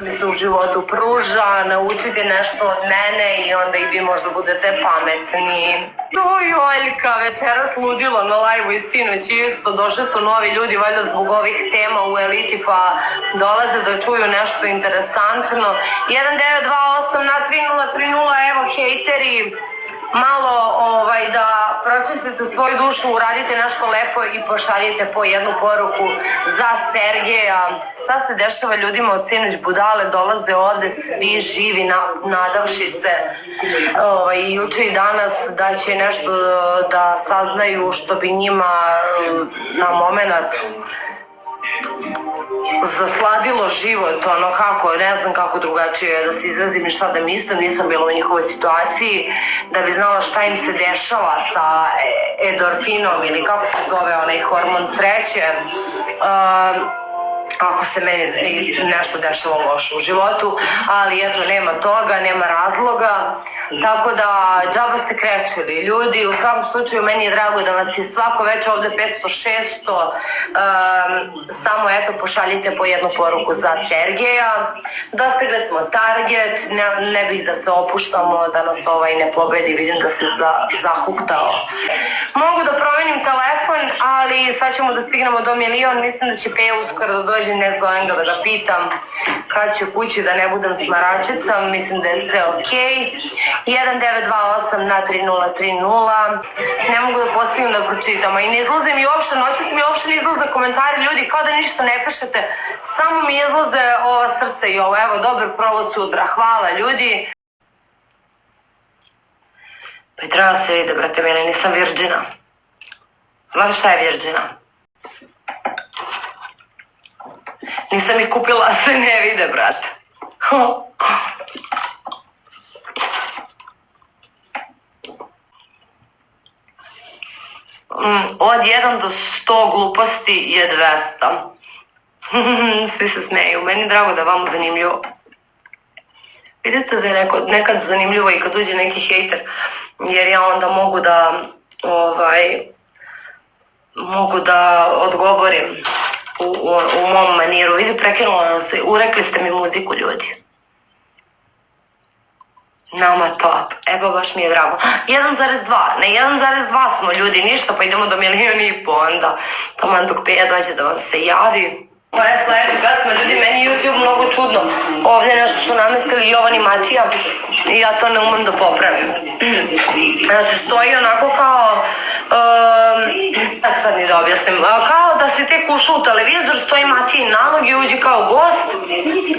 mi se u životu pruža, naučiti nešto od mene i onda i vi možda budete pametni. Oj, Oljka, večeras ludilo na live-u i sinoć isto, došli su novi ljudi, valjda zbog ovih tema u Eliti, pa dolaze da čuju nešto interesantno. 1928 na 3030, evo hejteri, malo da pročistite svoju dušu, uradite nešto lepo i pošaljite po jednu poruku za Sergeja. Šta se dešava ljudima od sinoć budale, dolaze ovde svi živi, nadavši se juče i danas da će nešto da saznaju što bi njima na moment zasladilo život, kako, ne znam kako drugačije da se izrazim i šta da mislim, nisam bila u njihovoj situaciji, da bi znala šta im se dešava sa endorfinom ili kako se zove onaj hormon sreće, ako se meni nešto dešava loše u životu, ali eto, nema toga, nema razloga, tako da džaba ste krečili ljudi. U svakom slučaju meni je drago da vas je svako večer ovde 500-600, samo eto pošaljite po jednu poruku za Sergeja. Dostigli smo target, ne bih da se opuštamo, da nas ne pobedi, vidim da se zahuktao. Mogu da promenim telefon, ali sad ćemo da stignemo do 1.000.000, mislim da će Peja uskoro da dođe, ne zovem ga da ga pitam kad će kući da ne budem smaračica, mislim da je sve okej. 1928 na 3030, ne mogu da postignem da pročitam, i ne izlaze mi uopšte, noćas mi uopšte ne izlaze komentari, ljudi, kao da ništa ne pišete, samo mi izlaze ova srca i ovo, evo, dobar provod sutra, hvala ljudi. Pa i treba se vide, brate, mene, nisam virđina. Znaš šta je virđina? Nisam ih kupila, a se ne vide, brate. Od 1 do 100 gluposti je 200. Svi se smeju. Meni je drago da vam zanimljivo. Vidite da je nekad zanimljivo i kad uđe neki hejter, jer ja onda mogu da odgovorim u mom maniru. Vidi, prekinula nam se, urekli ste mi muziku, ljudi. Nama top, evo baš mi je drago. 1,2, na 1,2 smo ljudi, ništa, pa idemo do 1.500.000 onda. Taman dok Peja dođe da vam se javi. Pa je sledeći pesma, ljudi, meni je YouTube mnogo čudno. Ovdje nešto su namestili Jovan i Matija i ja to ne umem da popravim. Znači, stoji onako kao, sad ni da objasnim, kao da se tek ušao u televizor, stoji Matijin nalog i uđi kao gost,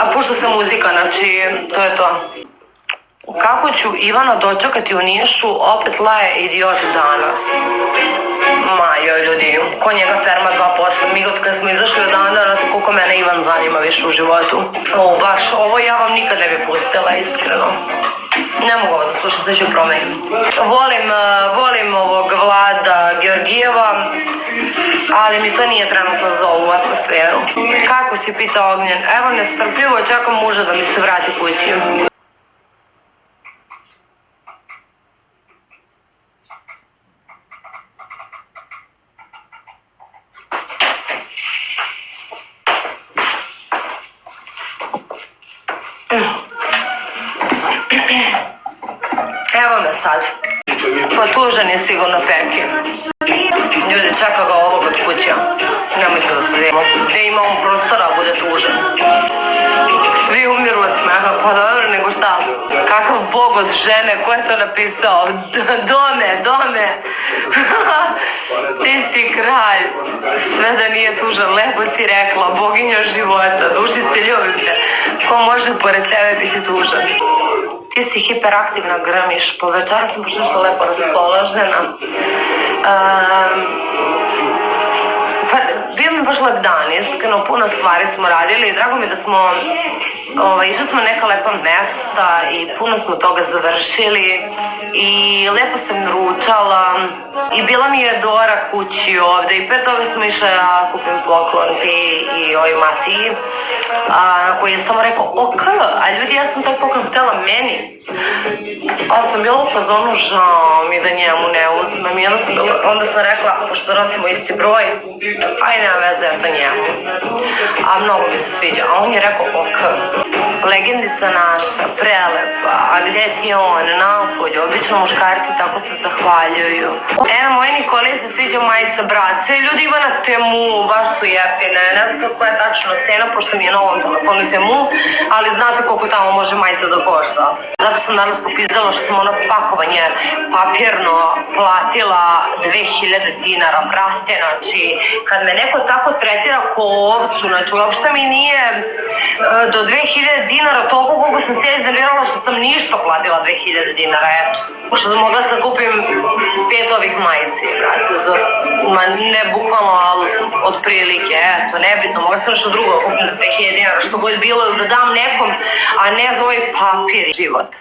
a pušta se muzika, znači, to je to. Kako ću Ivana dočekati u Nišu, opet laje idiot danas. Joj, ljudi, ko njega ferma 2%, mi kad smo izašli od dana, znate koliko mene Ivan zanima više u životu. Baš, ovo ja vam nikad ne bi pustila, iskreno. Ne mogu ovo da slušam, sve ću promenim. Volim ovog Vlada Georgijeva, ali mi to nije trenutno za ovu atmosferu. Kako si, pita Ognjen? Evo, nestrpljivo čekam muža da mi se vrati kući. Evo me sad. Pa tužan je sigurno Peki. Ljudi, čeka ga ovog od kuća. Nemojte da se vidimo. Gde ima on prostora, bude tužan. Svi umiru od smeha, pa dobro, nego šta? Kakav bog od žene, ko je to napisao? Dome. Ti si kralj. Sve da nije tužan, lepo si rekla, boginja života, dušice ljubite. Ko može pored tebe biti tužan? Ti si hiperaktivna, grmiš, po večera sam baš nešto lepo raspoložena. Bio mi baš lep dan, iskreno, puno stvari smo radili i drago mi da smo, išli smo neka lepa mesta i puno smo toga završili i lepo sam ručala i bila mi je Dora kući ovde i pre toga smo išli da kupim poklon ti i ovoj Matiji, koji je samo rekao ok, a ljudi, ja sam taj poklon htjela meni. Ali sam bila u fazonu, žao mi da njemu ne uzmem i onda sam rekla, pošto nosimo isti broj, aj nema veze, ja to njemu. A mnogo mi se sviđa, a on je rekao ok. legendica naša, prelepa, a gdje ti je on, napolje, obično muškarci tako se zahvaljuju. Eno, moji Nikoli se sviđa majica brat, sve ljudi ima na Temu, baš su jeftine, ne znam kako je tačno cena, pošto mi je na ovom telefonu Temu, ali znate koliko tamo može majica da košta. Zato sam danas popizdala što sam ono pakovanje papirno platila 2000 dinara, brate, znači, kad me neko tako tretira ko ovcu, znači, uopšte mi nije do 2000 dinara toliko koliko sam se iznervirala što sam ništa platila 2000 dinara, eto. Što sam mogla da kupim 5 ovih majici, brate, ma ne bukvalno, ali otprilike, eto, nebitno, mogla sam nešto drugo kupim za 2000 dinara, što god bilo da dam nekom, a ne za ovaj papir život.